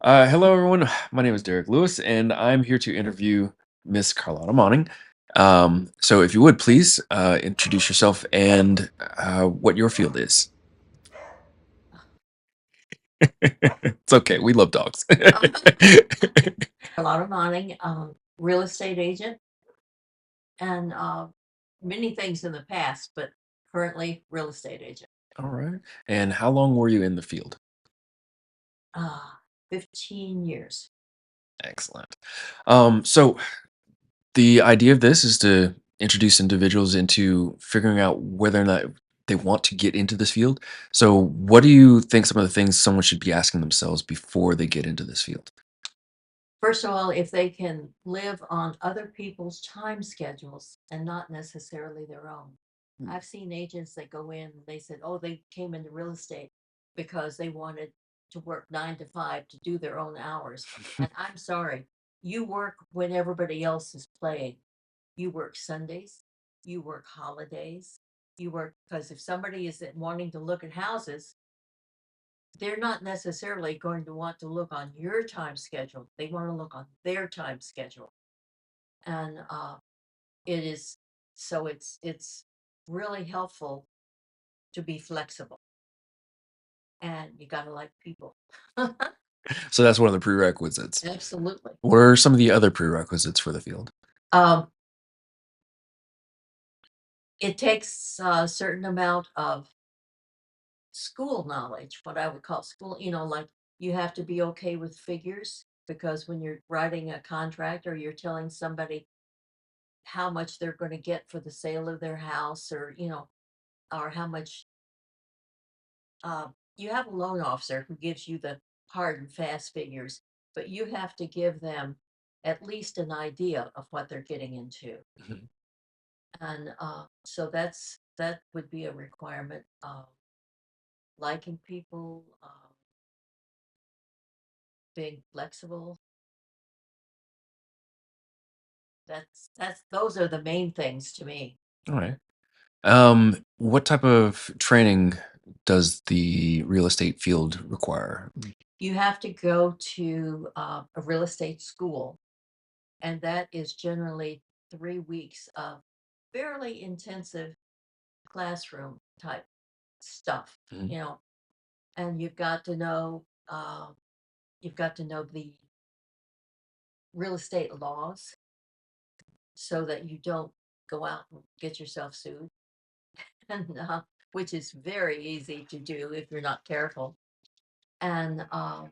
Hello, everyone. My name is Derek Lewis, and I'm here to interview Miss Carlotta Monningh. So, if you would please introduce yourself and what your field is. It's okay. We love dogs. Carlotta Monningh, real estate agent, and many things in the past, but currently real estate agent. All right. And how long were you in the field? Uh, 15 years. Excellent. So, the idea of this is to introduce individuals into figuring out whether or not they want to get into this field. So, what do you think some of the things someone should be asking themselves before they get into this field? First of all, if they can live on other people's time schedules and not necessarily their own. Hmm. I've seen agents that go in, they said, oh, they came into real estate because they wanted to work 9 to 5 to do their own hours. And I'm sorry, you work when everybody else is playing. You work Sundays, you work holidays, you work because if somebody is wanting to look at houses, they're not necessarily going to want to look on your time schedule. They want to look on their time schedule. And it is so it's really helpful to be flexible and you got to like people. So that's one of the prerequisites. Absolutely. What are some of the other prerequisites for the field? Um, it takes a certain amount of school knowledge, what I would call school, like you have to be okay with figures because when you're writing a contract or you're telling somebody how much they're going to get for the sale of their house or how much you have a loan officer who gives you the hard and fast figures, but you have to give them at least an idea of what they're getting into. Mhm. And so that would be a requirement. Liking people, being flexible. That's those are the main things to me. All right. What type of training does the real estate field require? You have to go to a real estate school, and that is generally 3 weeks of fairly intensive classroom type stuff, Mhm. and you've got to know the real estate laws so that you don't go out and get yourself sued, and which is very easy to do if you're not careful. And uh,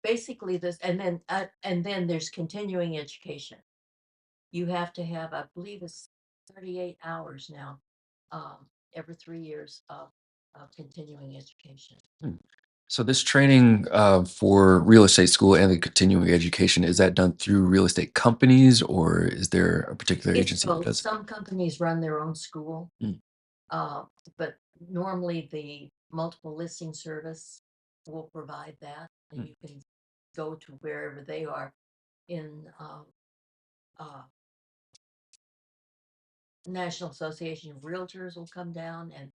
basically this, and then there's continuing education. You have to have, I believe it's 38 hours now, every 3 years of continuing education. Hmm. So this training for real estate school and the continuing education, is that done through real estate companies or is there a particular It's agency that both. does Some companies run their own school, it? uh, but normally the multiple listing service will provide that, and Mm, you can go to wherever they are in uh, National Association of Realtors will come down and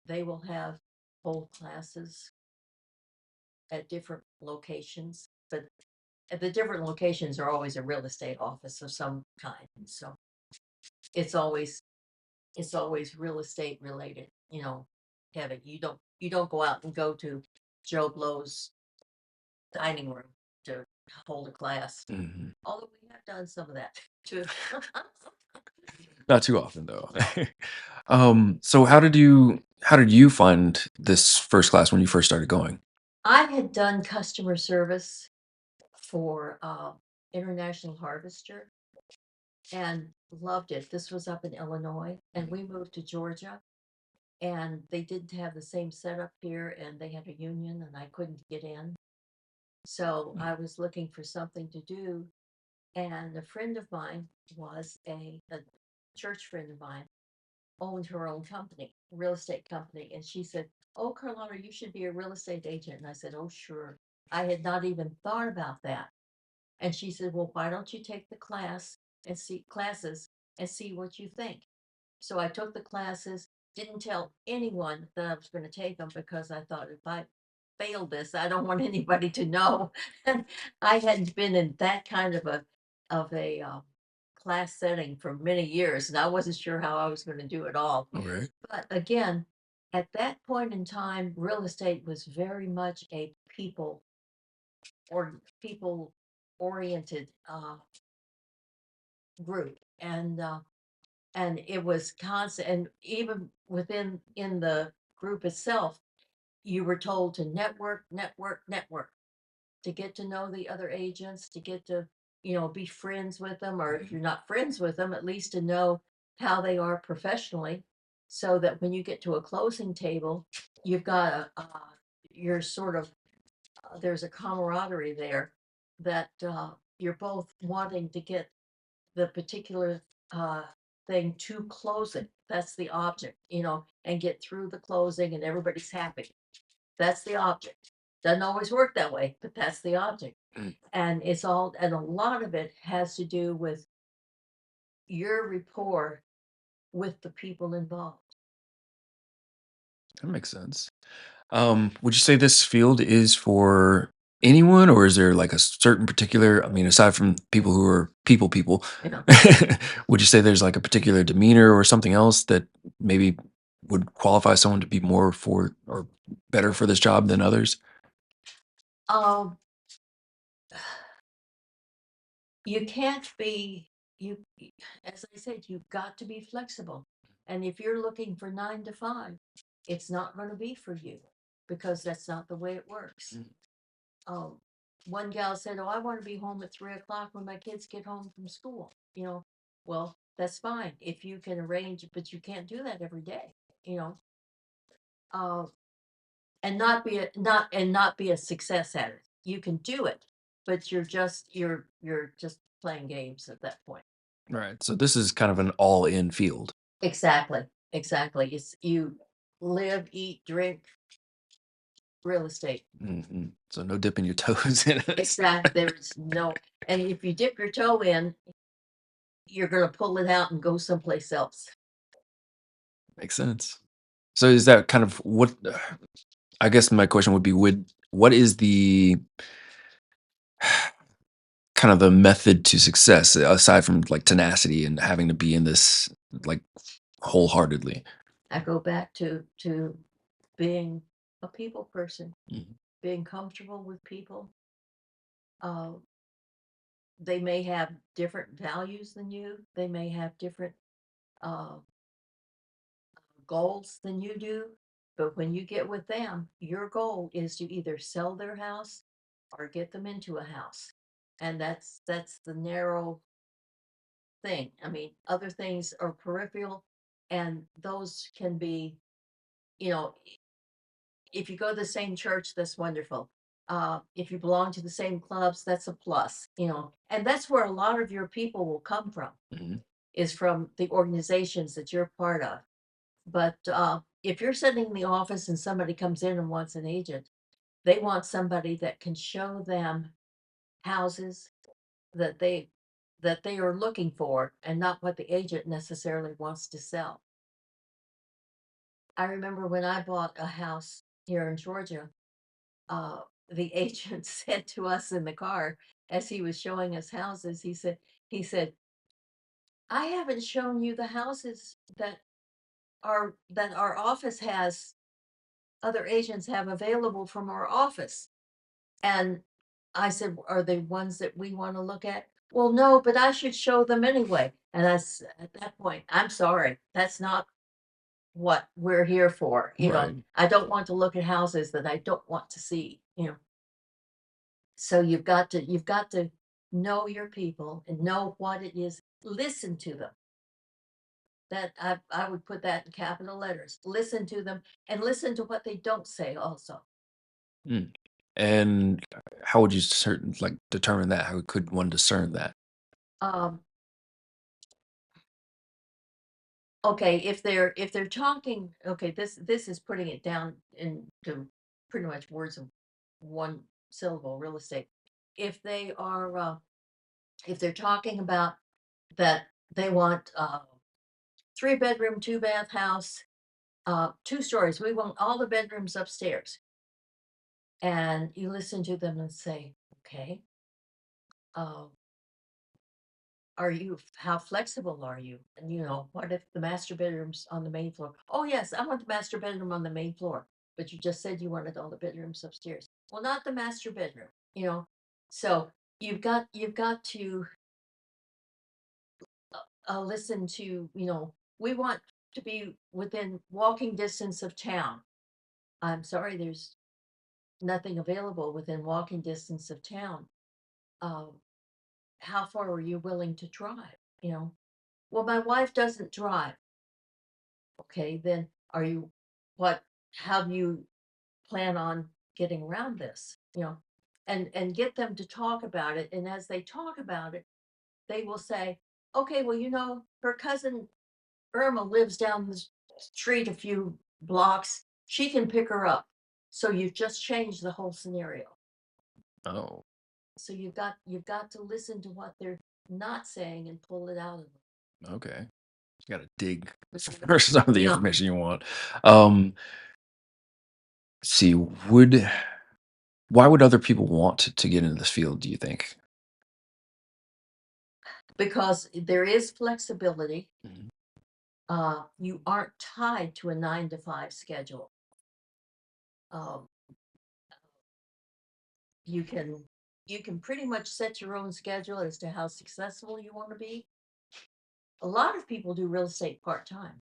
they will have whole classes at different locations, but at the different locations are always a real estate office of some kind. So it's always it's always real estate related, Kevin. You don't go out and go to Joe Blow's dining room to hold a class. mhm. Although we have done some of that too. Not too often though. No. So how did you find this first class when you first started going? I had done customer service for International Harvester and loved it. This was up in Illinois, and we moved to Georgia, and they didn't have the same setup here, and they had a union, and I couldn't get in. So Mm, I was looking for something to do, and a friend of mine was a church friend of mine, owned her own company, real estate company, and she said, "Oh, Carlotta, you should be a real estate agent." And I said, "Oh, sure." I had not even thought about that. And she said, "Well, why don't you take the class and see classes and see what you think?" So I took the classes didn't tell anyone that I was going to take them because I thought if I failed this, I don't want anybody to know. And I hadn't been in that kind of a class setting for many years, and I wasn't sure how I was going to do it all. Okay. But again, at that point in time, real estate was very much a people oriented group, and it was constant. And even within in the group itself, you were told to network, network, network, to get to know the other agents, to get to, be friends with them, or if Mhm. you're not friends with them, at least to know how they are professionally, so that when you get to a closing table, you've got you're sort of, there's a camaraderie there that you're both wanting to get the particular uh, thing to close it. That's the object, and get through the closing and everybody's happy. That's the object. Doesn't always work that way, but that's the object. Mm, And a lot of it has to do with your rapport with the people involved. that makes sense. Would you say this field is for anyone, or is there like a certain particular? I mean, aside from people who are people, You know, would you say there's like a particular demeanor or something else that maybe would qualify someone to be more for or better for this job than others? um, you can't be you. As I said, you've got to be flexible. And if you're looking for 9 to 5, it's not going to be for you because that's not the way it works. Mm. um, One gal said, "Oh, I want to be home at 3 o'clock when my kids get home from school." Well, that's fine if you can arrange, but you can't do that every day. You know, uh, and not be a success at it. You can do it, but you're just playing games at that point. Right. So this is kind of an all-in field. Exactly, exactly. You live, eat, drink real estate. So no dipping your toes in it. Exact. There's no, and if you dip your toe in, you're going to pull it out and go someplace else. Makes sense. So is that kind of what I guess my question would be, would what is the kind of the method to success aside from like tenacity and having to be in this like wholeheartedly? I go back to being a people person, Mhm. being comfortable with people. Uh, they may have different values than you. They may have different uh, goals than you do. But when you get with them, your goal is to either sell their house or get them into a house, and that's the narrow thing. I mean, other things are peripheral, and those can be, you know, if you go to the same church, that's wonderful. If you belong to the same clubs, that's a plus, and that's where a lot of your people will come from, Mhm. is from the organizations that you're part of. But if you're sitting in the office and somebody comes in and wants an agent, they want somebody that can show them houses that they are looking for and not what the agent necessarily wants to sell. I remember when I bought a house here in Georgia, uh, the agent said to us in the car as he was showing us houses, he said, "I haven't shown you the houses that our office has, other agents have available from our office." And I said, "Are they ones that we want to look at?" "Well, no, but I should show them anyway." And at that point, "I'm sorry, that's not what we're here for. Right. I don't want to look at houses that I don't want to see. So you've got to know your people and know what it is. Listen to them. That I would put that in capital letters. Listen to them and listen to what they don't say also. Mm. And how would you certain like determine that? How could one discern that? Um, okay, if they're talking, okay, this is putting it down into pretty much words of one syllable, real estate. If they are if they're talking about that they want 3 bedroom, 2 bath house, two stories. We want all the bedrooms upstairs. And you listen to them and say, okay, uh, how flexible are you? And what if the master bedroom's on the main floor? Oh, yes, I want the master bedroom on the main floor. But you just said you wanted all the bedrooms upstairs. Well, not the master bedroom, you know. So you've got to listen to, we want to be within walking distance of town. I'm sorry, there's nothing available within walking distance of town. Um, how far are you willing to drive? Well, my wife doesn't drive. Okay, then are you, what, how do you plan on getting around this? And get them to talk about it. And as they talk about it, they will say, okay, well, her cousin Irma lives down the street a few blocks. She can pick her up. So you've just changed the whole scenario. Oh, So you've got to listen to what they're not saying and pull it out of them. okay. You got to dig for some of the Yeah, information you want. Um, see, would why would other people want to get into this field, do you think? because there is flexibility. Mhm. You aren't tied to a 9 to 5 schedule. Um, you can you can pretty much set your own schedule as to how successful you want to be. A lot of people do real estate part time,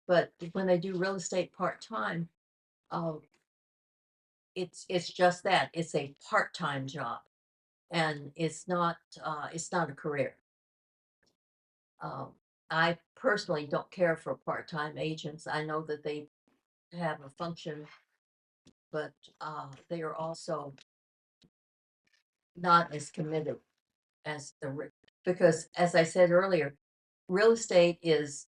but when they do real estate part time, uh, it's just that it's a part time job, and it's not a career. Um, I personally don't care for part time agents. I know that they have a function, but they are also not as committed as because as I said earlier, real estate is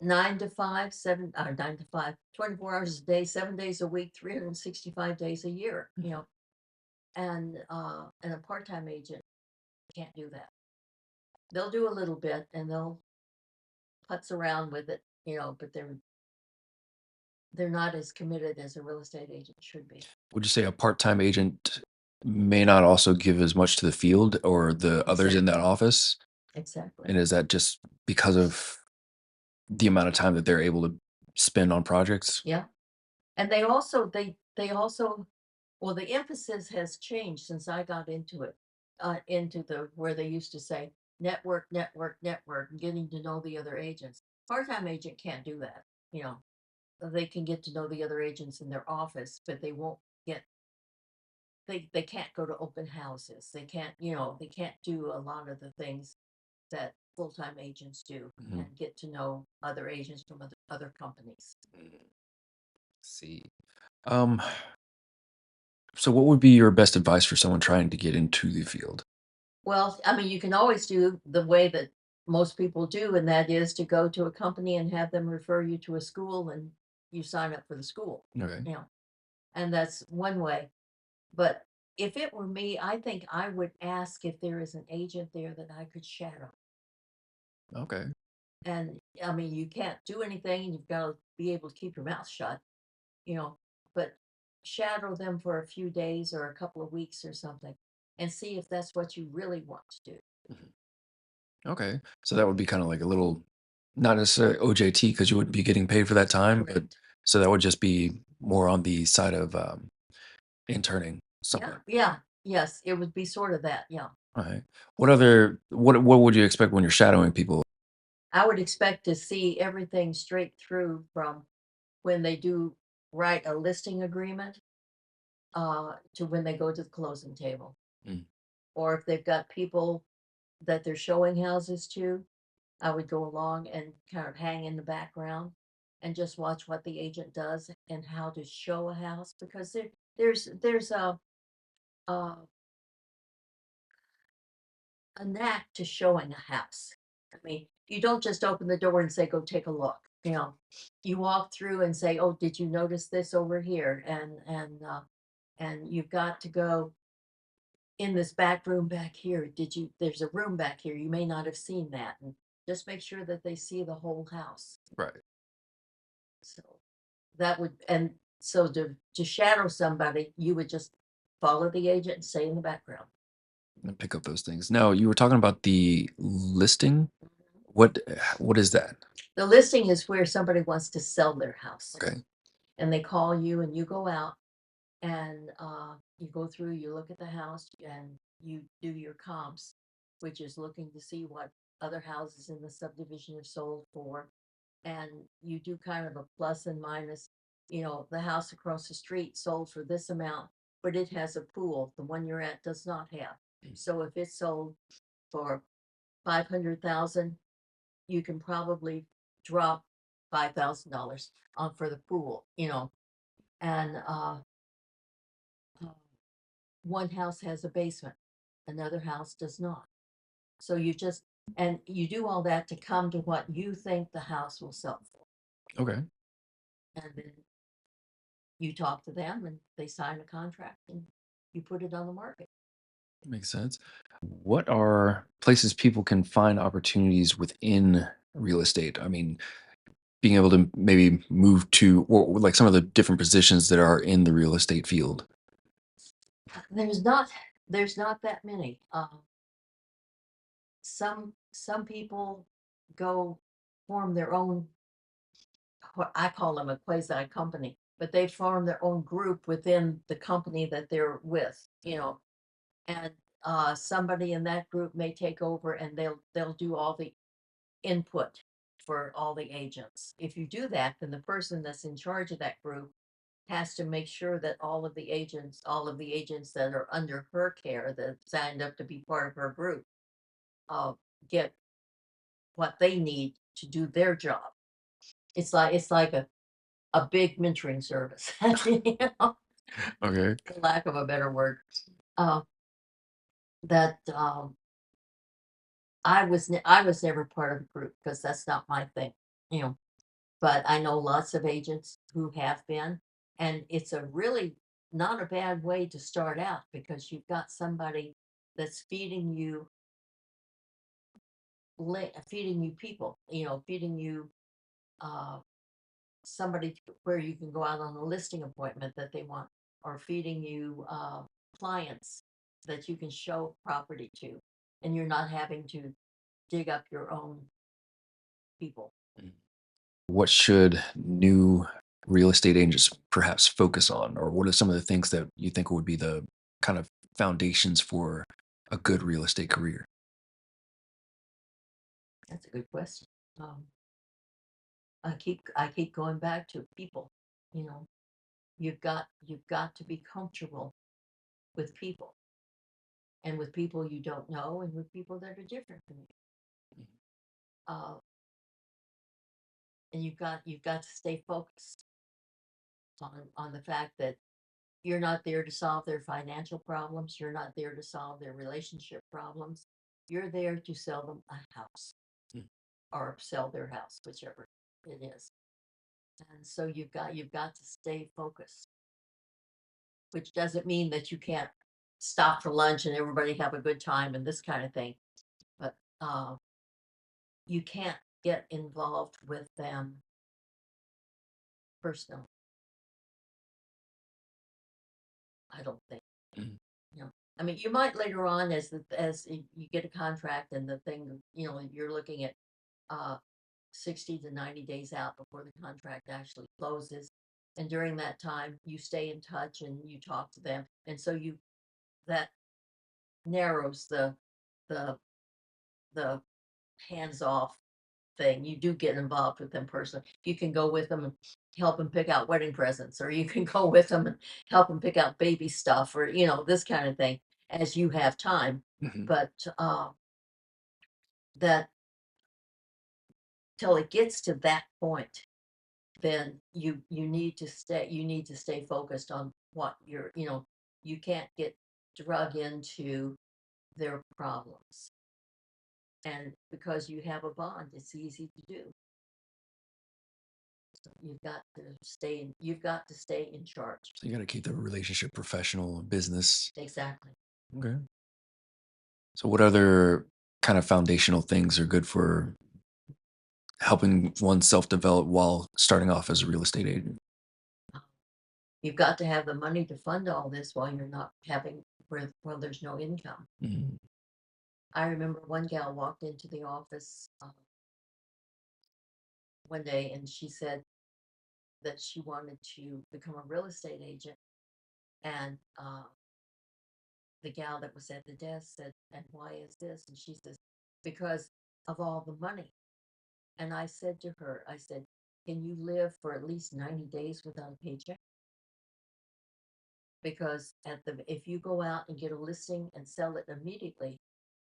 9 to 5, 9 to 5, 24 hours a day, 7 days a week, 365 days a year, and a part-time agent can't do that. They'll do a little bit and they'll putz around with it, but they're not as committed as a real estate agent should be. Would you say a part-time agent may not also give as much to the field or the others in that Exactly. office? Exactly. And is that just because of the amount of time that they're able to spend on projects? Yeah. And they also well, the emphasis has changed since I got into it, into the where they used to say network, network, network, and getting to know the other agents. Part-time agent can't do that. You know, they can get to know the other agents in their office, but get they can't go to open houses. They can't do a lot of the things that full-time agents do Mhm. and get to know other agents from other companies. See. Um, so what would be your best advice for someone trying to get into the field? Well, I mean, you can always do the way that most people do, and that is to go to a company and have them refer you to a school and you sign up for the school, Okay. you know, and that's one way. But if it were me, I think I would ask if there is an agent there that I could shadow. Okay. And I mean, you can't do anything and you've got to be able to keep your mouth shut, you know, but shadow them for a few days or a couple of weeks or something and see if that's what you really want to do. Mhm. Okay. So that would be kind of like a little, not necessarily OJT because you wouldn't be getting paid for that time, but Correct. so that would just be more on the side of interning Yeah, somewhere. yeah, yes, it would be sort of that, yeah. All right. What would you expect when you're shadowing people? I would expect to see everything straight through from when they do write a listing agreement, to when they go to the closing table. Mm, Or if they've got people that they're showing houses to, I would go along and kind of hang in the background and just watch what the agent does and how to show a house because there's a a knack to showing a house. I mean, you don't just open the door and say, go take a look. You walk through and say, oh, did you notice this over here? And you've got to go in this back room back here. There's a room back here. You may not have seen that. And just make sure that they see the whole house. right. So that would, and so to shadow somebody, you would just follow the agent and stay in the background. And pick up those things. Now, you were talking about the listing. What is that? The listing is where somebody wants to sell their house Okay. and they call you and you go out and you go through, you look at the house and you do your comps, which is looking to see what other houses in the subdivision have sold for. And you do kind of a plus and minus. The house across the street sold for this amount, but it has a pool. The one you're at does not have. So if it sold for 500,000, you can probably drop $5,000 on for the pool. And uh, one house has a basement, another house does not. So you do all that to come to what you think the house will sell for. Okay. And then you talk to them and they sign a contract and you put it on the market. Makes sense. What are places people can find opportunities within real estate? I mean, being able to maybe move to, or like some of the different positions that are in the real estate field. There's not there's not that many. Some people go form their own, what I call them a quasi company, but they form their own group within the company that they're with. And somebody in that group may take over and they'll do all the input for all the agents. If you do that, then the person that's in charge of that group has to make sure that all of the agents that are under her care that signed up to be part of her group uh, get what they need to do their job. It's like a big mentoring service, Okay. for lack of a better word. Uh, that I was never part of a group because that's not my thing, you know. But I know lots of agents who have been, and it's a really not a bad way to start out because you've got somebody that's feeding you people, feeding you uh, somebody where you can go out on a listing appointment that they want, or feeding you clients that you can show property to, and you're not having to dig up your own people. What should new real estate agents perhaps focus on, or what are some of the things that you think would be the kind of foundations for a good real estate career? That's a good question. Um, I keep going back to people. You know, you've got to be comfortable with people, and with people you don't know, and with people that are different from you. Uh, and you've got to stay focused on the fact that you're not there to solve their financial problems. You're not there to solve their relationship problems. You're there to sell them a house Mm. or sell their house, whichever it is. And so you've got to stay focused, which doesn't mean that you can't stop for lunch and everybody have a good time and this kind of thing. But you can't get involved with them personally. I don't think. Mm. You know, I mean, you might later on as you get a contract and the thing, you're looking at uh, 60 to 90 days out before the contract actually closes. And during that time, you stay in touch and you talk to them. And so that narrows the the hands off thing. You do get involved with them personally. You can go with them and help them pick out wedding presents, or you can go with them and help them pick out baby stuff, or this kind of thing as you have time. Mhm. But that till it gets to that point, then you need to stay focused on what you can't get drug into their problems. And because you have a bond, it's easy to do. So you've got to stay in charge. So you got to keep the relationship professional, business. Exactly. Okay. So what other kind of foundational things are good for helping oneself develop while starting off as a real estate agent? You've got to have the money to fund all this while you're not having well, there's no income. Mhm. I remember one gal walked into the office one day and she said that she wanted to become a real estate agent. And the gal that was at the desk said, "And why is this?" And she says, "Because of all the money." And I said to her, I said, "Can you live for at least 90 days without a paycheck?" Because if you go out and get a listing and sell it immediately,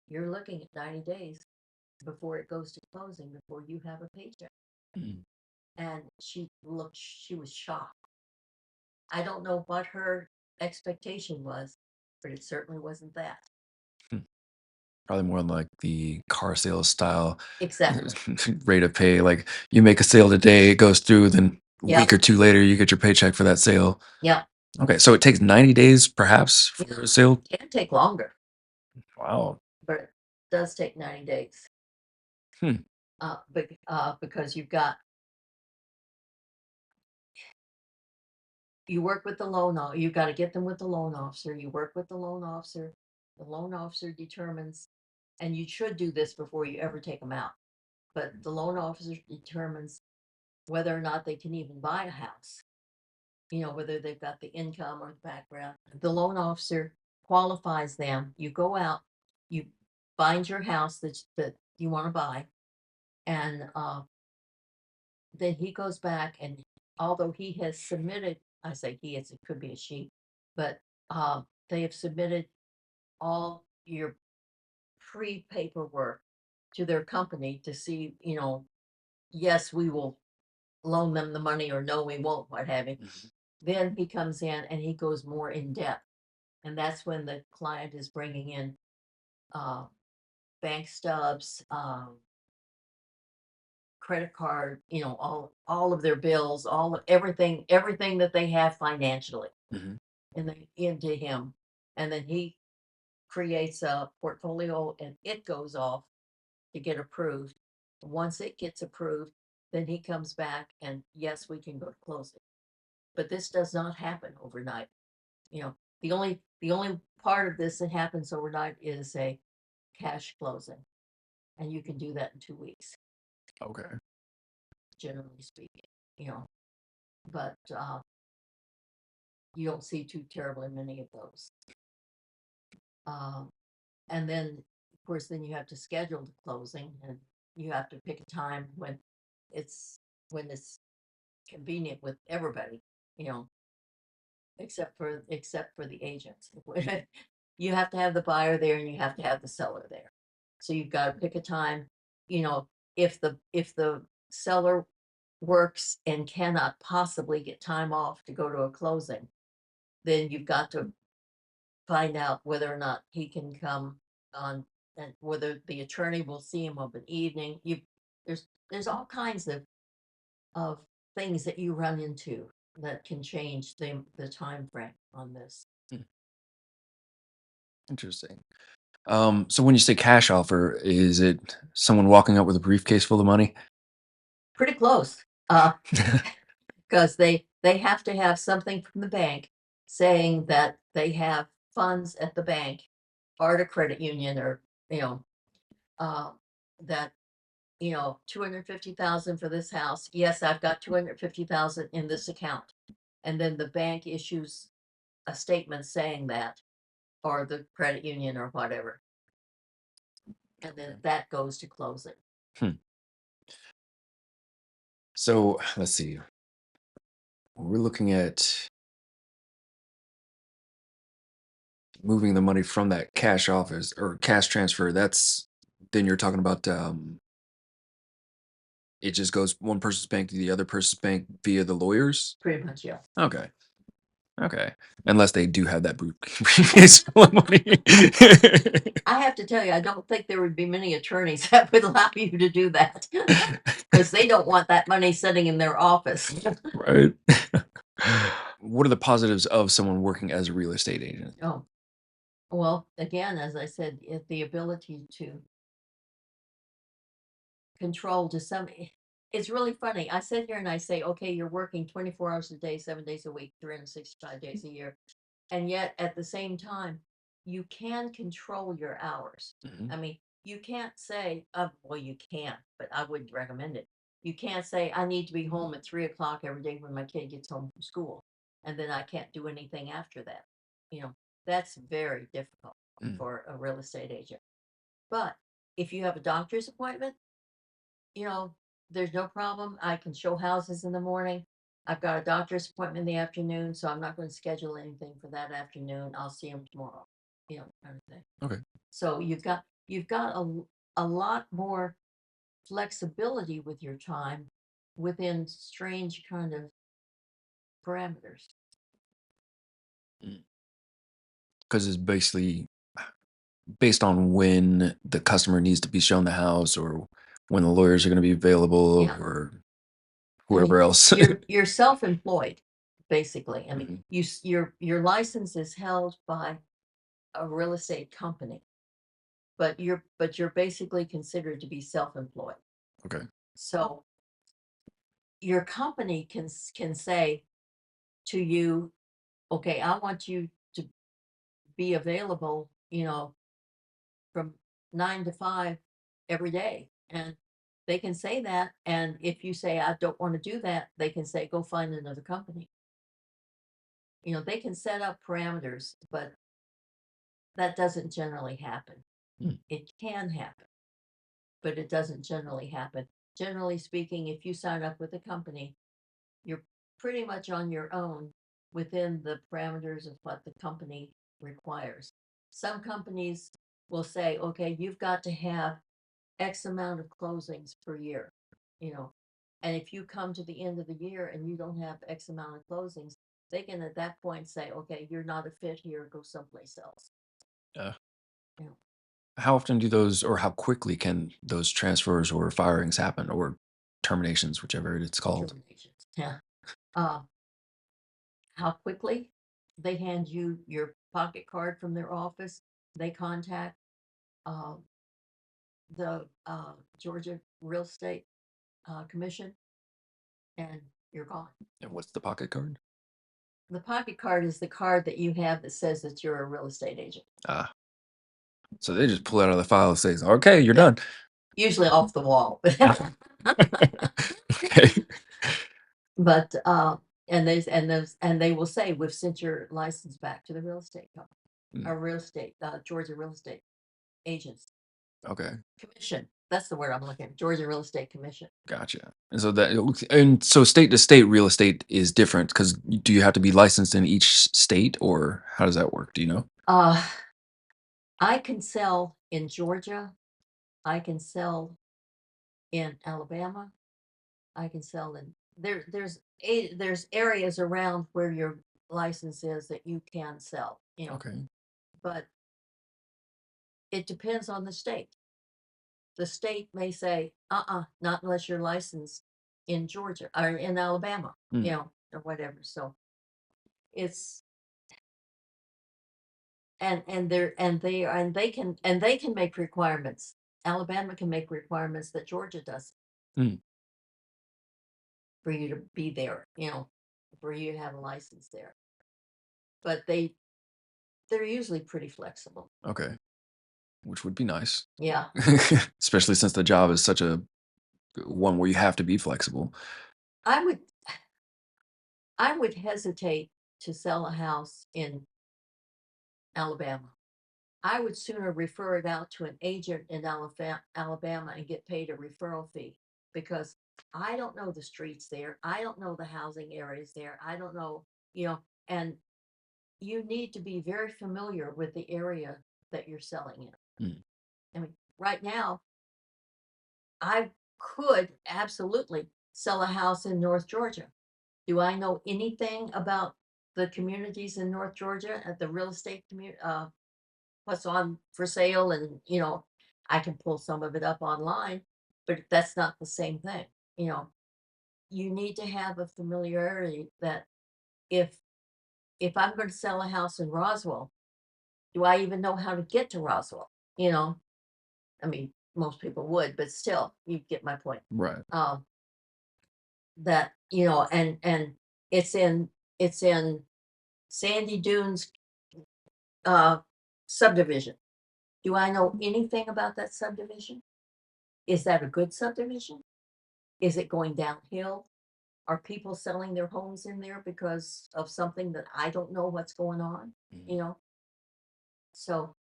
you're looking at 90 days before it goes to closing before you have a paycheck. Mhm. And she was shocked. I don't know what her expectation was, but it certainly wasn't that. Hmm. Probably more like the car sales style Exactly. rate of pay. Like you make a sale today, it goes through, then a Yep. week or two later, you get your paycheck for that sale. Yep. Okay, so it takes 90 days perhaps for Yeah. a sale? Can take longer, Wow. but it does take 90 days. Hmm. Because you work with the you've got to get them with the loan officer. You work with the loan officer. The loan officer determines, and you should do this before you ever take them out, but the loan officer determines whether or not they can even buy a house. Whether they've got the income or the background. The loan officer qualifies them. You go out, you find your house that you want to buy, and then he goes back and although he has submitted, I say he, it could be a she, but they have submitted all your pre-paperwork to their company to see, yes, we will loan them the money or no, we won't, what have you. Mhm. Then he comes in and he goes more in depth. And that's when the client is bringing in uh, bank stubs, credit card, all of their bills, everything that they have financially, Mhm. and then into him, and then he creates a portfolio, and it goes off to get approved. Once it gets approved, then he comes back, and yes, we can go to closing. But this does not happen overnight. The only part of this that happens overnight is a cash closing, and you can do that in 2 weeks, Okay. generally speaking. You know, but you don't see too terribly many of those. Um, and then, of course, then you have to schedule the closing, and you have to pick a time it's when it's convenient with everybody. You know, except for the agents. You have to have the buyer there, and you have to have the seller there. So you've got to pick a time. You know, if the seller works and cannot possibly get time off to go to a closing, then you've got to find out whether or not he can come on, and whether the attorney will see him of an evening. There's all kinds of things that you run into that can change the time frame on this. Hmm. Interesting. So when you say cash offer, is it someone walking up with a briefcase full of money? Pretty close. Because they have to have something from the bank saying that they have funds at the bank or at a credit union, or you know uh, that 250,000 for this house. Yes, I've got 250,000 in this account. And then the bank issues a statement saying that, or the credit union or whatever. And then Okay. that goes to closing. Hmm. So let's see. We're looking at moving the money from that cash office or cash transfer. That's then you're talking about it just goes one person's bank to the other person's bank via the lawyers. Pretty much, yeah. Okay. Okay. Unless they do have that briefcase full of money. I have to tell you, I don't think there would be many attorneys that would allow you to do that because they don't want that money sitting in their office. Right. What are the positives of someone working as a real estate agent? Oh, well, again, as I said, the ability to control to some. it's really funny. I sit here and I say, okay, you're working 24 hours a day, 7 days a week, 365 days a year. And yet at the same time, you can control your hours. Mhm. I mean, you can't say, well, you can, but I wouldn't recommend it. You can't say, I need to be home at 3 o'clock every day when my kid gets home from school. And then I can't do anything after that. You know, that's very difficult Mm. for a real estate agent. But if you have a doctor's appointment, you know, there's no problem. I can show houses in the morning. I've got a doctor's appointment in the afternoon, so I'm not going to schedule anything for that afternoon. I'll see him tomorrow, kind of thing. Okay. So you've got a lot more flexibility with your time within strange kind of parameters. Because it's basically based on when the customer needs to be shown the house or when the lawyers are going to be available Yeah. or I mean, whoever else. you're self-employed, basically. I mean, Mhm. your license is held by a real estate company, but you're basically considered to be self-employed. Okay. So your company can say to you, okay, I want you to be available, from 9 to 5 every day. And they can say that. And if you say, I don't want to do that, they can say, go find another company. They can set up parameters, but that doesn't generally happen. Mm. It can happen, but it doesn't generally happen. Generally speaking, if you sign up with a company, you're pretty much on your own within the parameters of what the company requires. Some companies will say, okay, you've got to have X amount of closings per year, you know. And if you come to the end of the year and you don't have X amount of closings, they can at that point say, okay, you're not a fit here, go someplace else. Uh, You know, how often do those, or how quickly can those transfers or firings happen, or terminations, whichever it's called? terminations. Yeah. Uh, how quickly they hand you your pocket card from their office, they contact uh, the Georgia Real Estate Commission, and you're gone. And what's the pocket card? The pocket card is the card that you have that says that you're a real estate agent. Ah, so they just pull it out of the file and says, "Okay, you're Yeah, done." usually off the wall. Okay. But and they will say, we've sent your license back to the real estate company, Mm, or real estate Georgia Real Estate Agents okay, Commission. That's the word I'm looking at. Georgia Real Estate Commission. gotcha. And so state to state real estate is different because do you have to be licensed in each state, or how does that work? Do you know? Uh, I can sell in Georgia. I can sell in Alabama. I can sell in there's areas around where your license is that you can sell, Okay. but it depends on the state. The state may say, not unless you're licensed in Georgia or in Alabama, Mm, or whatever. So it's and they can make requirements. Alabama can make requirements that Georgia does mm, for you to be there, for you to have a license there. But they're usually pretty flexible. okay, which would be nice, Yeah. especially since the job is such a one where you have to be flexible. I would I would hesitate to sell a house in Alabama. I would sooner refer it out to an agent in Alabama and get paid a referral fee, because I don't know the streets there. I don't know the housing areas there. I don't know, and you need to be very familiar with the area that you're selling in. Mm, I mean, right now, I could absolutely sell a house in North Georgia. Do I know anything about the communities in North Georgia at the real estate community? What's on for sale, and I can pull some of it up online, but that's not the same thing. You know, you need to have a familiarity that if I'm going to sell a house in Roswell, do I even know how to get to Roswell? I mean, most people would, but still, you get my point. right. Um, that, and it's in it's in Sandy Dunes uh subdivision. Do I know anything about that subdivision? Is that a good subdivision? Is it going downhill? Are people selling their homes in there because of something that I don't know what's going on? Mhm. You know, so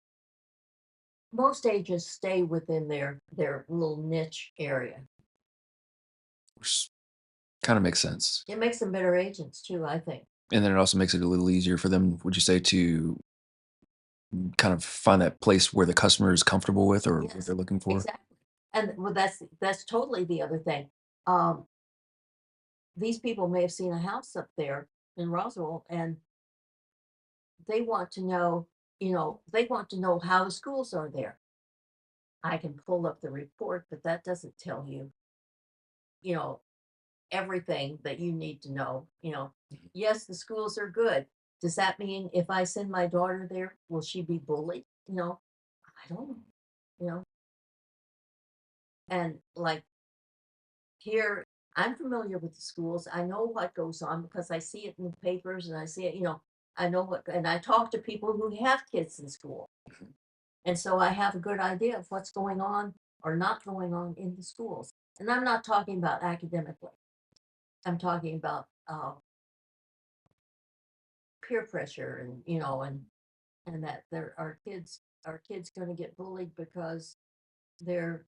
most agents stay within their little niche area. Which kind of makes sense. It makes them better agents too, I think. And then it also makes it a little easier for them, would you say, to kind of find that place where the customer is comfortable with or what Yes, they're looking for? exactly. And well, that's totally the other thing. Um, these people may have seen a house up there in Roswell, and they want to know, they want to know how the schools are there. I can pull up the report, but that doesn't tell you, you know, everything that you need to know. Mhm. Yes, the schools are good. Does that mean if I send my daughter there, will she be bullied? I don't know. You know, and like here, I'm familiar with the schools. I know what goes on because I see it in the papers and I see it, I know and I talk to people who have kids in school. And so I have a good idea of what's going on or not going on in the schools. And I'm not talking about academically. I'm talking about peer pressure and, and that there are kids going to get bullied because their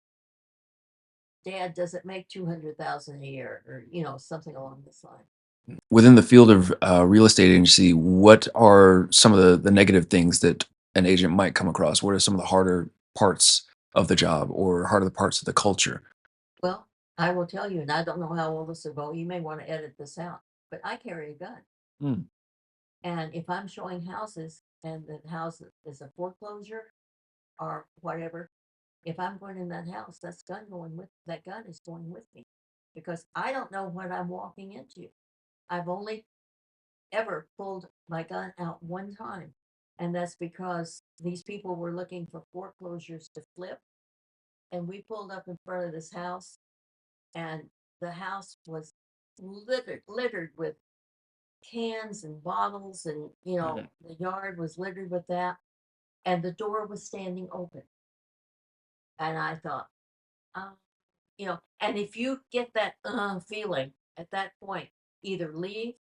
dad doesn't make 200,000 a year or, something along this line. Within the field of real estate agency, what are some of the negative things that an agent might come across? What are some of the harder parts of the job or harder parts of the culture? Well, I will tell you, and I don't know how all this will go. You may want to edit this out, but I carry a gun. Mm, And if I'm showing houses and the house is a foreclosure or whatever, if I'm going in that house, that gun is going with me because I don't know what I'm walking into. I've only ever pulled my gun out one time, and that's because these people were looking for foreclosures to flip, and we pulled up in front of this house, and the house was littered with cans and bottles, and mhm. the yard was littered with that, and the door was standing open, and I thought, uh, and if you get that feeling at that point, either leave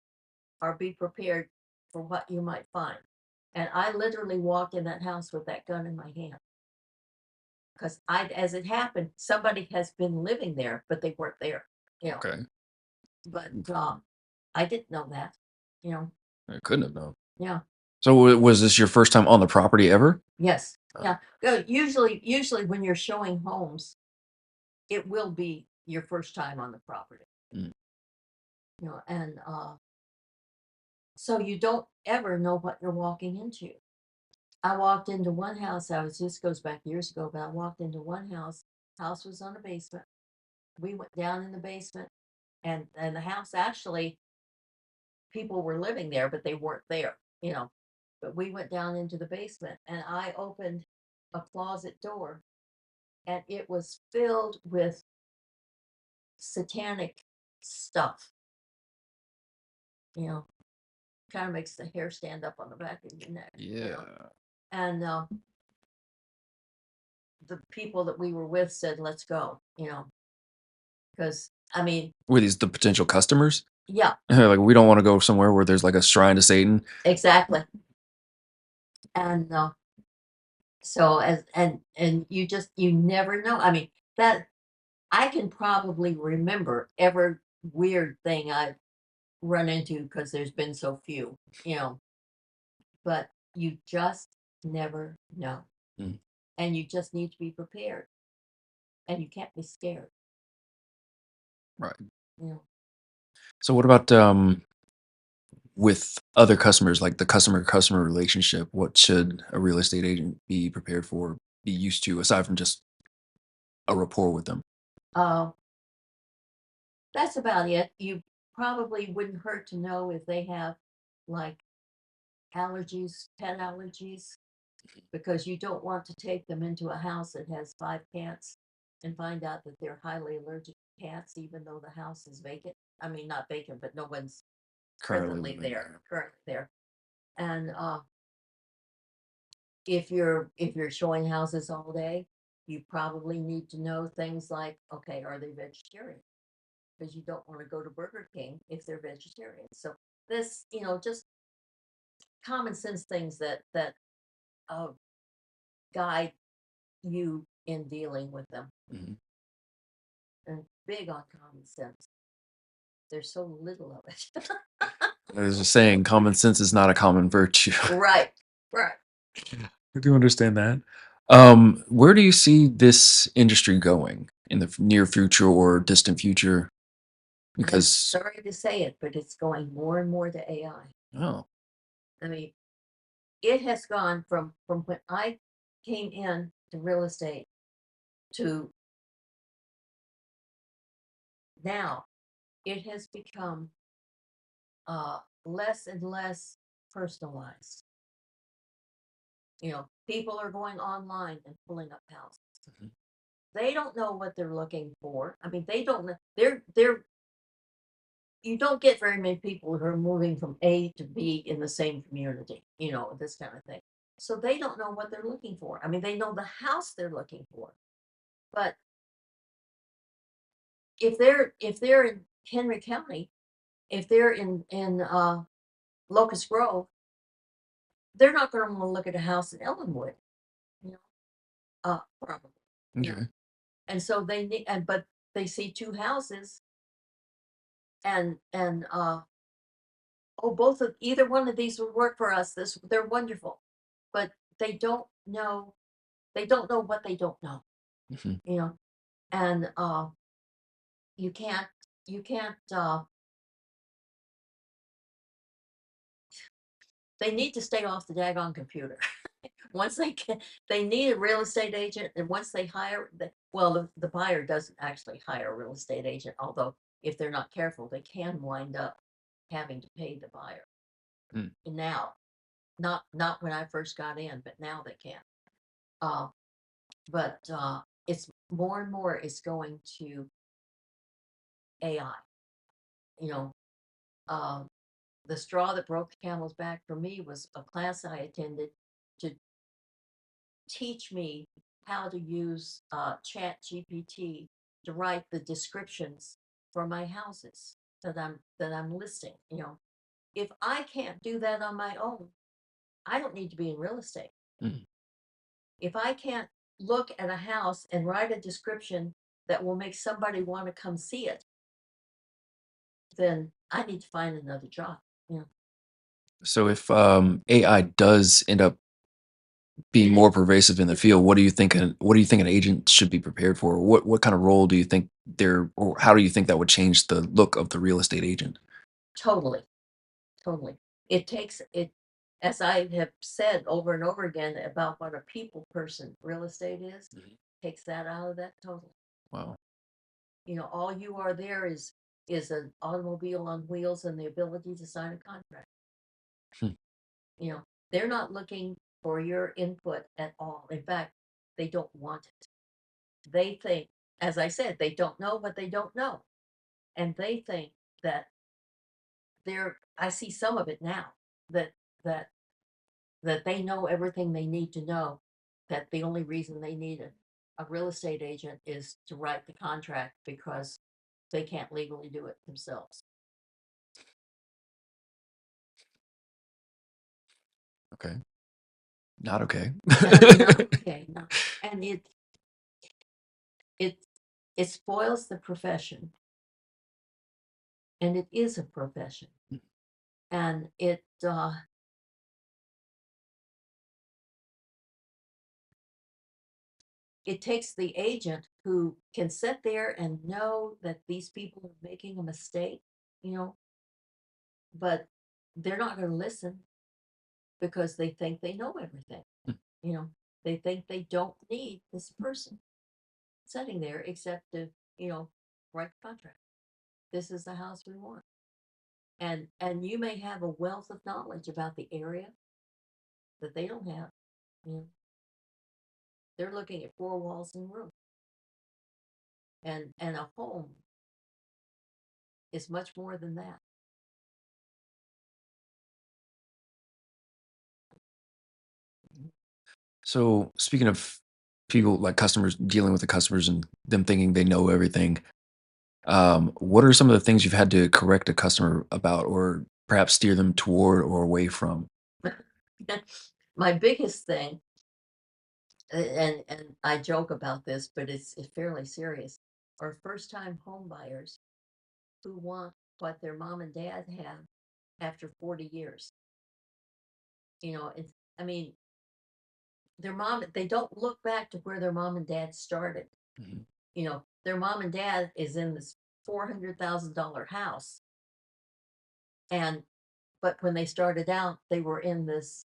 or be prepared for what you might find. And I literally walked in that house with that gun in my hand because as it happened, somebody has been living there, but they weren't there, you know. Okay. But Oof, I didn't know that, you know. I couldn't have known. Yeah. So, was this your first time on the property ever? Yes. Uh, Yeah. Usually when you're showing homes, it will be your first time on the property, mm, and so you don't ever know what you're walking into. I walked into one house. This goes back years ago, but I walked into one house. House was on a basement. We went down in the basement, and the house actually people were living there, but they weren't there. But we went down into the basement, and I opened a closet door, and it was filled with satanic stuff. You know, kind of makes the hair stand up on the back of your neck. yeah. And the people that we were with said, "Let's go." Because I mean, Were these the potential customers? yeah, Like, we don't want to go somewhere where there's like a shrine to Satan. exactly. And so and you never know. I mean, that I can probably remember every weird thing I've run into because there's been so few, you know, but you just never know. Mm, And you just need to be prepared and you can't be scared, right. you know. So, what about with other customers, like the customer relationship? What should a real estate agent be prepared for, be used to, aside from just a rapport with them? Uh, that's about it. You probably wouldn't hurt to know if they have like allergies, pet allergies, because you don't want to take them into a house that has 5 cats and find out that they're highly allergic to cats, even though the house is vacant. I mean, not vacant, but no one's Currently presently living there, there. currently there. And if you're showing houses all day, you probably need to know things like, okay, are they vegetarian? Because you don't want to go to Burger King if they're vegetarian. So this, just common sense things that uh, guide you in dealing with them, Mhm. and big on common sense. There's so little of it. There's a saying, common sense is not a common virtue. Right, right. I do understand that. Where do you see this industry going in the near future or distant future? I'm Because, sorry to say it, but it's going more and more to AI. oh, I mean, it has gone from when I came in to real estate to now. It has become less and less personalized. People are going online and pulling up houses. mhm, They don't know what they're looking for. I mean, they don't know. They're you don't get very many people who are moving from A to B in the same community, this kind of thing. So they don't know what they're looking for. I mean, they know the house they're looking for, but if they're in Henry County, if they're in Locust Grove, they're not going to want to look at a house in Ellenwood, you know, probably, you know. okay. And so they need, and but they see two houses, and oh, both of either one of these would work for us. They're wonderful, but they don't know. They don't know what they don't know, Mhm. you know. And you can't you can't. They need to stay off the daggone computer. Once they need a real estate agent, and once they hire, well, the buyer doesn't actually hire a real estate agent, although if they're not careful, they can wind up having to pay the buyer. Mm. Now, not when I first got in, but now they can. Uh, but it's more and more is going to AI. You know, uh, the straw that broke the camel's back for me was a class I attended to teach me how to use Chat GPT to write the descriptions for my houses that I'm listing. If I can't do that on my own, I don't need to be in real estate. Mm. If I can't look at a house and write a description that will make somebody want to come see it, then I need to find another job. You know, So if AI does end up being more pervasive in the field, what do you think an agent should be prepared for? What kind of role do you think or how do you think that would change the look of the real estate agent? totally, totally. It takes it, as I have said over and over again about what a people person real estate is, Mhm. takes that out of that totally. Wow. All you are there is an automobile on wheels and the ability to sign a contract. Hmm. You know, they're not looking for your input at all. In fact, they don't want it. They think, as I said, they don't know what they don't know. And they think that I see some of it now, that that that they know everything they need to know, that the only reason they need a real estate agent is to write the contract because they can't legally do it themselves. Okay. Not okay. Not okay, no. And it it spoils the profession, and it is a profession, and it takes the agent who can sit there and know that these people are making a mistake, you know, but they're not going to listen because they think they know everything. You know, they think they don't need this person sitting there except to, write the contract. This is the house we want. And you may have a wealth of knowledge about the area that they don't have. You know, they're looking at four walls and a room. And a home is much more than that. So speaking of people like customers dealing with the customers and them thinking they know everything, what are some of the things you've had to correct a customer about, or perhaps steer them toward or away from? My biggest thing, and I joke about this, but it's fairly serious, are first time home buyers who want what their mom and dad had after 40 years. It's, I mean, they don't look back to where their mom and dad started. Mhm. Their mom and dad is in this $400,000 house. And, but when they started out, they were in this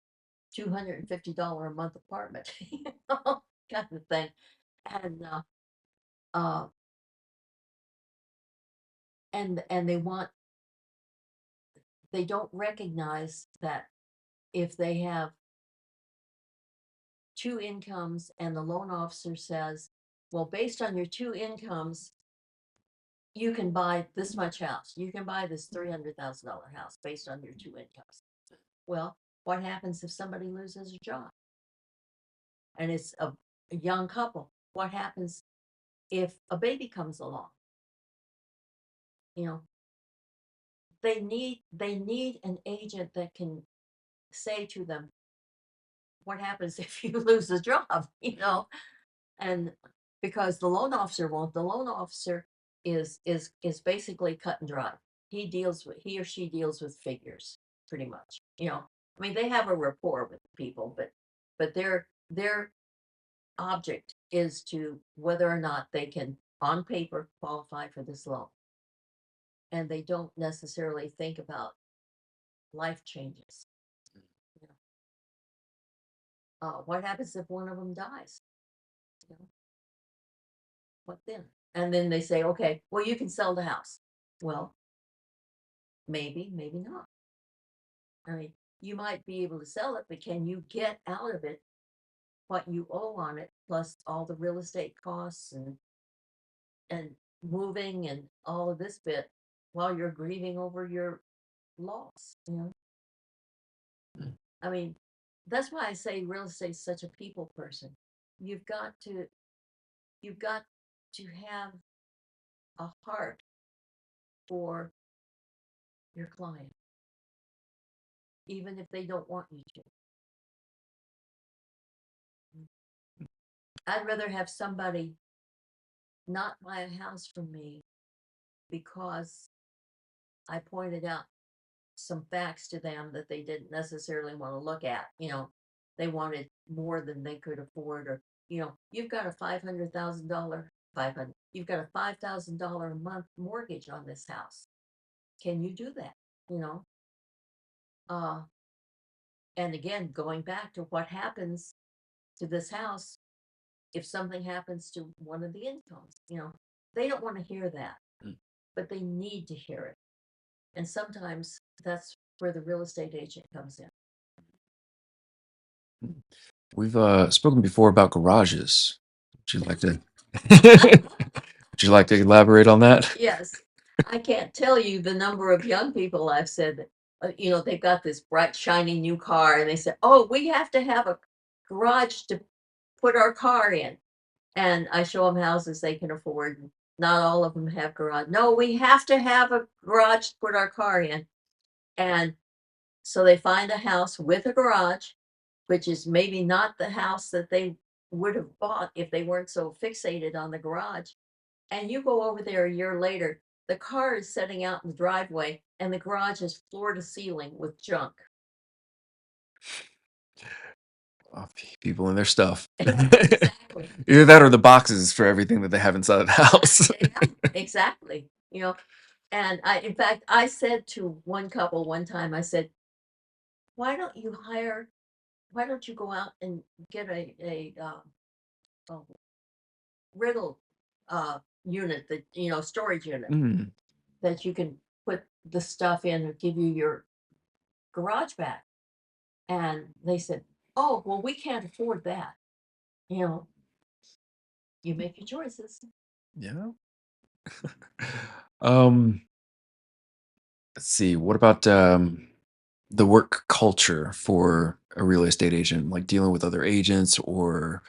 $250 a month apartment, kind of thing. And, uh, and they don't recognize that if they have two incomes and the loan officer says, well, based on your two incomes, you can buy this much house. You can buy this $300,000 house based on your two incomes. Well, what happens if somebody loses a job and it's a young couple? What happens if a baby comes along? You know, they need an agent that can say to them, what happens if you lose a job? And because the loan officer won't, the loan officer is basically cut and dry. He or she deals with figures pretty much. I mean, they have a rapport with people, but their object is to whether or not they can on paper qualify for this loan, and they don't necessarily think about life changes. you what happens if one of them dies? you know what then? And then they say, okay, well, you can sell the house. Well, maybe not. I mean, you might be able to sell it, but can you get out of it what you owe on it, plus all the real estate costs and moving and all of this bit while you're grieving over your loss? I mean, that's why I say real estate is such a people person. You've got to you've got to have a heart for your client, even if they don't want you to. I'd rather have somebody not buy a house from me because I pointed out some facts to them that they didn't necessarily want to look at. They wanted more than they could afford, or you've got a $500,000, 500. You've got a $5,000 a month mortgage on this house. Can you do that? You know, uh, and again, going back to what happens to this house if something happens to one of the incomes. They don't want to hear that, Mm. but they need to hear it. And sometimes that's where the real estate agent comes in. We've spoken before about garages. Would you like to? Would you like to elaborate on that? Yes, I can't tell you the number of young people I've said that, they've got this bright, shiny new car, and they said, "Oh, we have to have a garage to put our car in." And I show them houses they can afford. And not all of them have garage. No, we have to have a garage to put our car in. And so they find a house with a garage, which is maybe not the house that they would have bought if they weren't so fixated on the garage. And you go over there a year later, the car is setting out in the driveway, and the garage is floor to ceiling with junk. Oh, people and their stuff. Exactly. Either that or the boxes for everything that they have inside of the house. Yeah, exactly. And in fact, I said to one couple one time, I said, why don't you go out and get a oh, riddle unit, that, storage unit Mm, that you can put the stuff in and give you your garage back. And they said, oh, well, we can't afford that. You know, you make your choices. yeah. Um, Let's see. What about the work culture for a real estate agent, like dealing with other agents or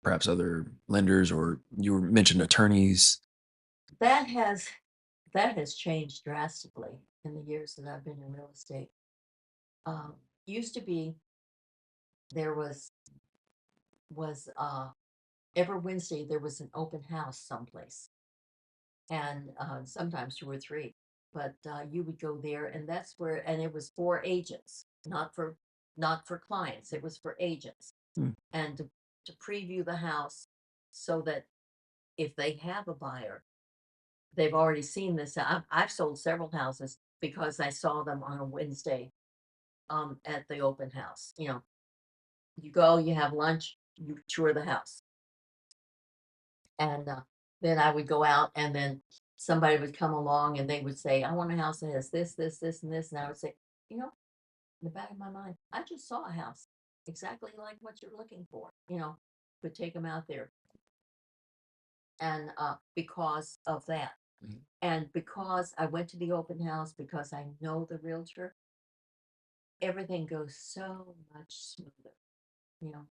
perhaps other lenders, or you mentioned attorneys? That has that has changed drastically in the years that I've been in real estate. Um, Used to be there was every Wednesday there was an open house someplace, and sometimes two or three. But you would go there, and that's where, and it was for agents, not for clients. It was for agents, Hmm. and to preview the house, so that if they have a buyer, they've already seen this. I've sold several houses because I saw them on a Wednesday at the open house. You go, you have lunch, you tour the house, and then I would go out, and then somebody would come along, and they would say, "I want a house that has this, this, this, and this," and I would say, you know, in the back of my mind, I just saw a house exactly like what you're looking for. Would take them out there, and because of that, Mhm. and because I went to the open house, because I know the realtor, everything goes so much smoother. You know,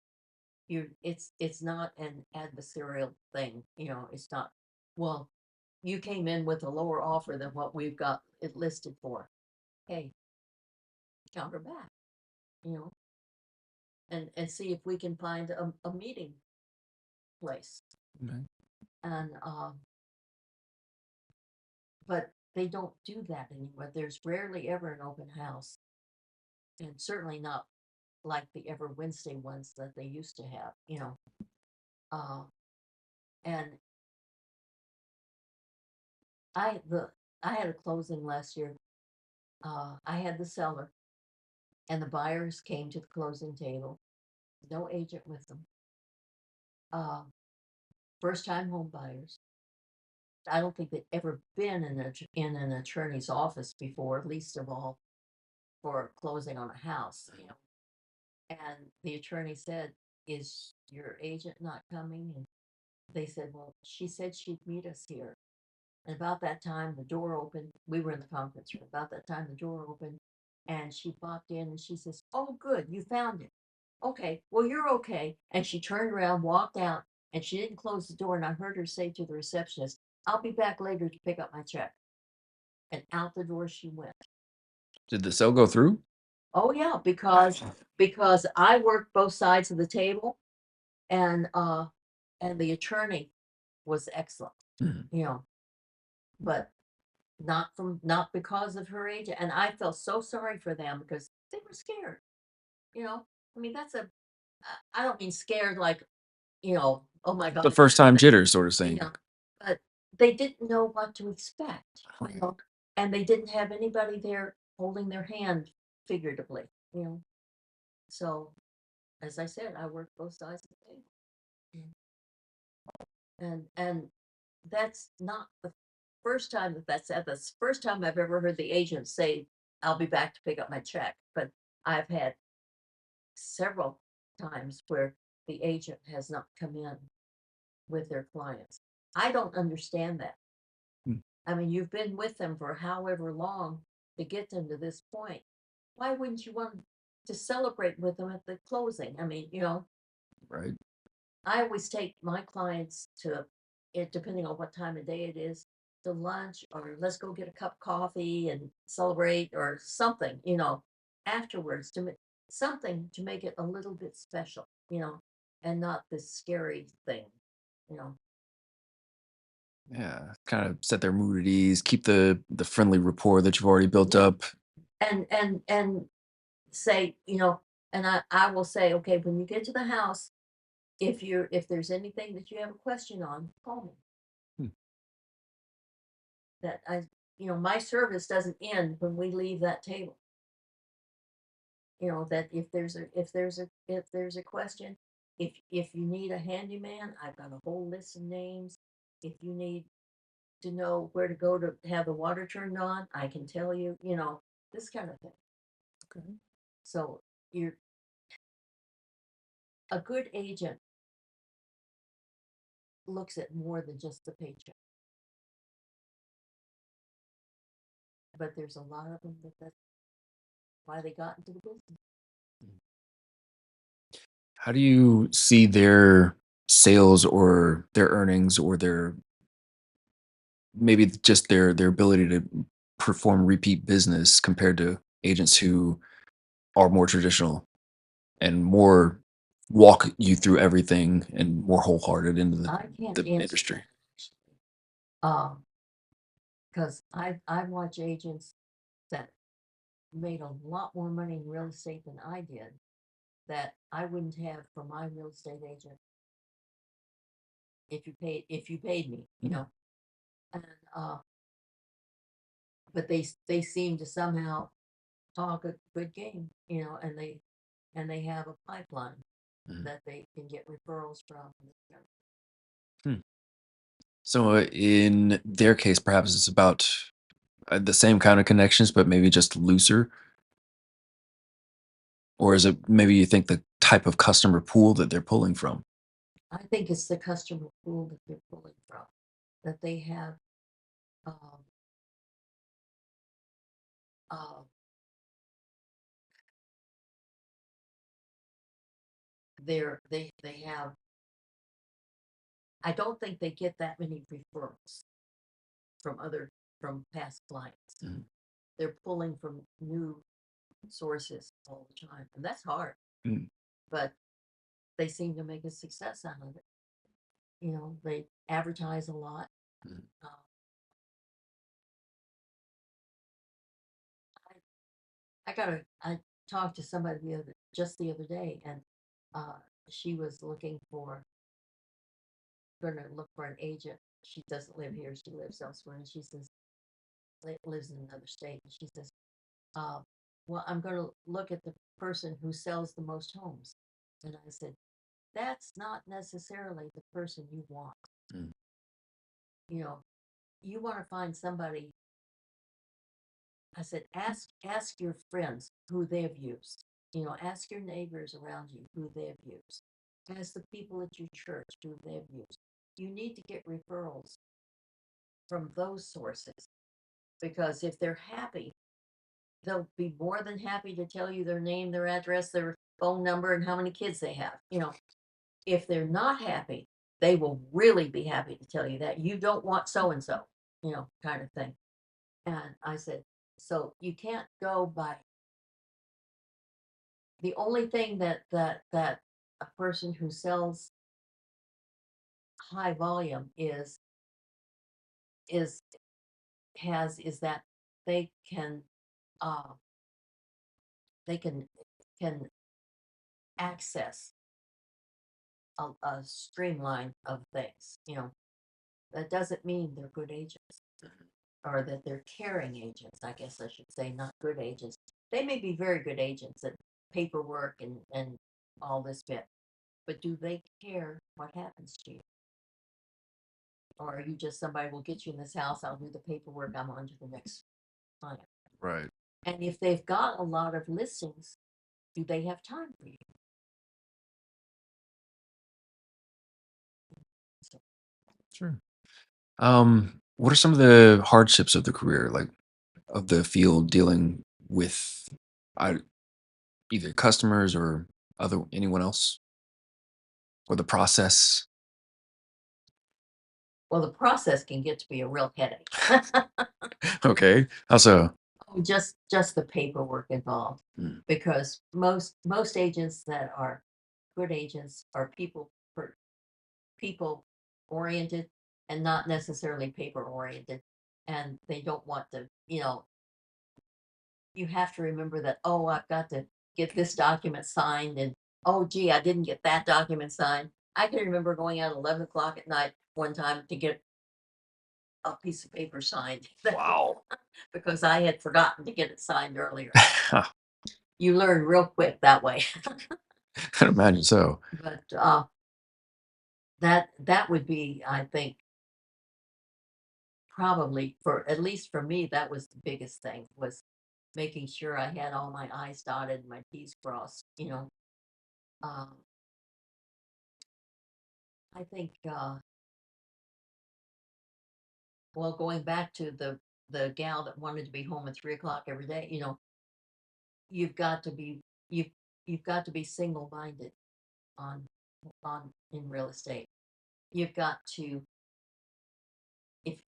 it's not an adversarial thing. It's not, well, you came in with a lower offer than what we've got it listed for. Hey, counter back, you know, and see if we can find a meeting place. Okay. And but they don't do that anymore. There's rarely ever an open house, and certainly not like the ever Wednesday ones that they used to have. Uh, and I the I had a closing last year. I had the seller, and the buyers came to the closing table. No agent with them. Uh, First time home buyers. I don't think they'd ever been in an attorney's office before, least of all for closing on a house. And the attorney said, "Is your agent not coming?" And they said, "Well, she said she'd meet us here." And about that time, the door opened. We were in the conference room. About that time, the door opened, and she popped in, and she says, "Oh, good, you found it. Okay, well, you're okay." And she turned around, walked out, and she didn't close the door. And I heard her say to the receptionist, "I'll be back later to pick up my check." And out the door she went. Did the sale go through? Oh yeah, because I worked both sides of the table, and the attorney was excellent, Mhm. you know, but not because of her age. And I felt so sorry for them because they were scared. you know I mean, that's a I don't mean scared like, oh my The god, first time jitters sort of you thing. know but they didn't know what to expect, Right. and they didn't have anybody there holding their hand, figuratively. So, as I said, I worked both sides of the table. And that's not the first time that's said. That's the first time I've ever heard the agent say, "I'll be back to pick up my check." But I've had several times where the agent has not come in with their clients. I don't understand that. Mm. I mean, you've been with them for however long to get them to this point. Why wouldn't you want to celebrate with them at the closing? I mean, Right. I always take my clients to it, depending on what time of day it is, to lunch, or let's go get a cup of coffee and celebrate, or something, afterwards, to make something to make it a little bit special, and not this scary thing, you know. Yeah. Kind of set their mood at ease, keep the friendly rapport that you've already built Yeah. up. And say, and I will say, okay, when you get to the house, if there's anything that you have a question on, call me. Hmm. That my service doesn't end when we leave that table. That if there's a question, if you need a handyman, I've got a whole list of names. If you need to know where to go to have the water turned on, I can tell you, this kind of thing. Okay. So you're a good agent looks at more than just the paycheck. but there's a lot of them that's why they got into the business. How do you see their sales or their earnings or their maybe just their ability to perform repeat business compared to agents who are more traditional and more walk you through everything and more wholehearted into I can't the answer industry? that actually, because I've watched agents that made a lot more money in real estate than I did that I wouldn't have for my real estate agent if you paid me, you Mm, know. And but they seem to somehow talk a good game, you know, and they have a pipeline mm, that they can get referrals from. hmm. So in their case, perhaps it's about the same kind of connections, but maybe just looser, or is it maybe you think the type of customer pool that they're pulling from? I think it's the customer pool that they're pulling from, that they have um, uh, they have. I don't think they get that many referrals from past clients. Mhm, They're pulling from new sources all the time, and that's hard. mm, But they seem to make a success out of it. You know, they advertise a lot. mm. Uh, I talked to somebody the other day, and uh, she was going to look for an agent. She doesn't live here; she lives elsewhere, and she says lives in another state. And she says, uh, "Well, I'm going to look at the person who sells the most homes." And I said, "That's not necessarily the person you want. Mm, You know, you want to find somebody." I said, ask your friends who they've used. You know, ask your neighbors around you who they've used. Ask the people at your church who they've used. You need to get referrals from those sources because if they're happy, they'll be more than happy to tell you their name, their address, their phone number, and how many kids they have. You know, if they're not happy, they will really be happy to tell you that you don't want so and so, you know, kind of thing. And I said, so you can't go by the only thing that a person who sells high volume is is that they can uh they can access a streamline of things, you know. That doesn't mean they're good agents or that they're caring agents, I guess I should say, not good agents. They may be very good agents at paperwork and all this bit, but do they care what happens to you? Or are you just somebody will get you in this house, I'll do the paperwork, I'm on to the next client. right. And if they've got a lot of listings, do they have time for you? So, Sure. What are some of the hardships of the career, like of the field dealing with I, either customers or other anyone else, or the process? well, the process can get to be a real headache. Okay. How so? Oh, just the paperwork involved, Mm, because most agents that are good agents are people oriented and not necessarily paper oriented, and they don't want to, you know, you have to remember that, oh, I've got to get this document signed, and oh, gee, I didn't get that document signed. I can remember going out at 11 o'clock at night one time to get a piece of paper signed wow. because I had forgotten to get it signed earlier. You learn real quick that way. I can imagine so. But that would be, I think, probably for at least for me, that was the biggest thing was making sure I had all my I's dotted and my T's crossed. You know, um, I think well, going back to the gal that wanted to be home at 3 o'clock every day, you've got to be you've you've got to be single minded on in real estate. You've got to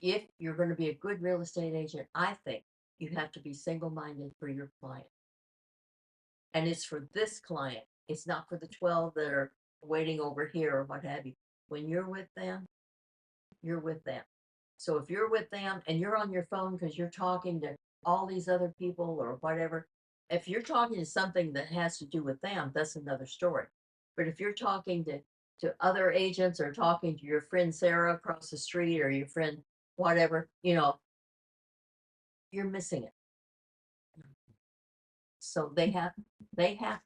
if you're going to be a good real estate agent, I think you have to be single minded for your client. And it's for this client. It's not for the 12 that are waiting over here or what have you. When you're with them, you're with them. So if you're with them and you're on your phone because you're talking to all these other people or whatever, if you're talking to something that has to do with them, that's another story. But if you're talking to other agents or talking to your friend Sarah across the street or your friend whatever, you're missing it. So they have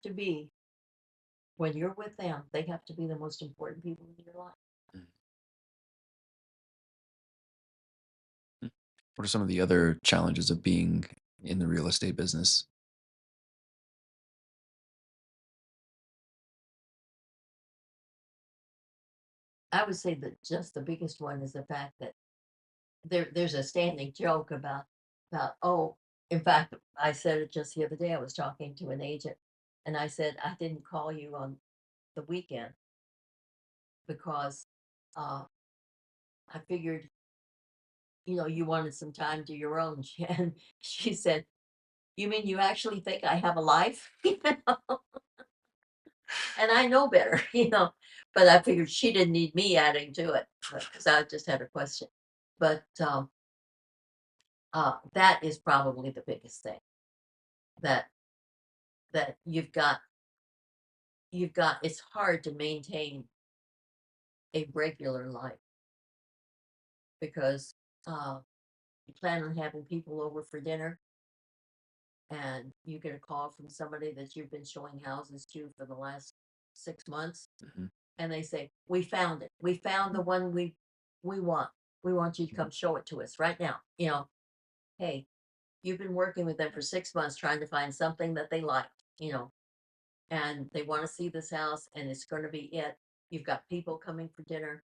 to be when you're with them, they have to be the most important people in your life. Mhm. What are some of the other challenges of being in the real estate business? I would say that just the biggest one is the fact that there's a standing joke about oh, in fact, I said it just the other day. I was talking to an agent, and I said I didn't call you on the weekend because uh, I figured you wanted some time to your own. And she said, "You mean you actually think I have a life?" And I know better, but I figured she didn't need me adding to it because I just had a question. But that is probably the biggest thing that that you've got. It's hard to maintain a regular life because you plan on having people over for dinner and you get a call from somebody that you've been showing houses to for the last 6 months, Mhm. and they say, "We found it. We found the one we want. We want you to come show it to us right now." Hey, you've been working with them for 6 months trying to find something that they like, you know, and they want to see this house and it's going to be it. You've got people coming for dinner.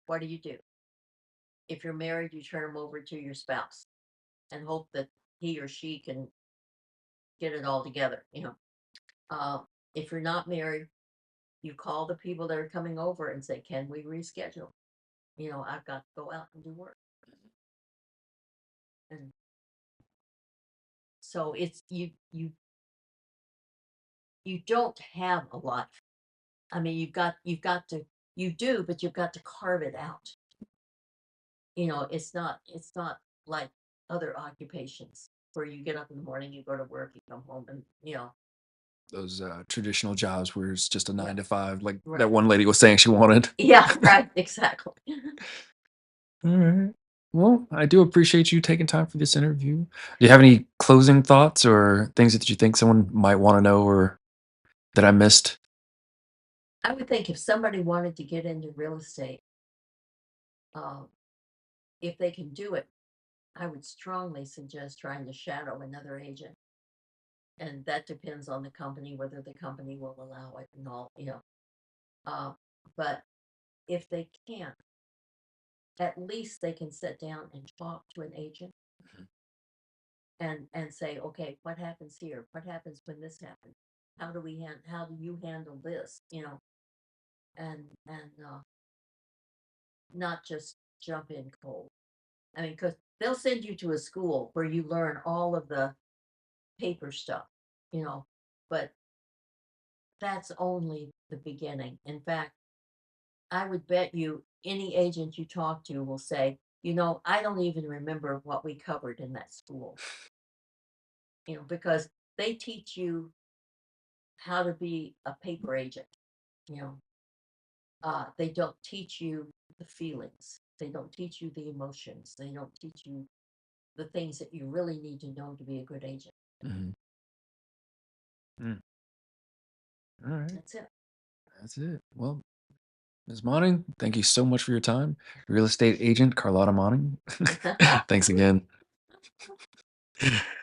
What do you do? If you're married, you turn them over to your spouse and hope that he or she can get it all together. Uh, if you're not married, you call the people that are coming over and say, "Can we reschedule? I've got to go out and do work." And so it's you don't have a life. I mean, you've got to you do, but you've got to carve it out. It's not like other occupations where you get up in the morning, you go to work, you come home, and Those traditional jobs where it's just a yeah, 9 to 5, like that right, one lady was saying she wanted. yeah, right, exactly. All right. Well, I do appreciate you taking time for this interview. Do you have any closing thoughts or things that you think someone might want to know or that I missed? I would think if somebody wanted to get into real estate, um, if they can do it, I would strongly suggest trying to shadow another agent, and that depends on the company whether the company will allow it and all. Uh, but if they can't, at least they can sit down and talk to an agent and say, okay, what happens here? What happens when this happens? How do you handle this? And not just jump in cold. I mean, because they'll send you to a school where you learn all of the paper stuff, you know, but that's only the beginning. In fact, I would bet you any agent you talk to will say, I don't even remember what we covered in that school, because they teach you how to be a paper agent. You know, they don't teach you the feelings. They don't teach you the emotions. They don't teach you the things that you really need to know to be a good agent. Mhm. Mm. All right. That's it. That's it. Well, Ms. Monning, thank you so much for your time. Real estate agent Carlotta Monningh. Thanks again.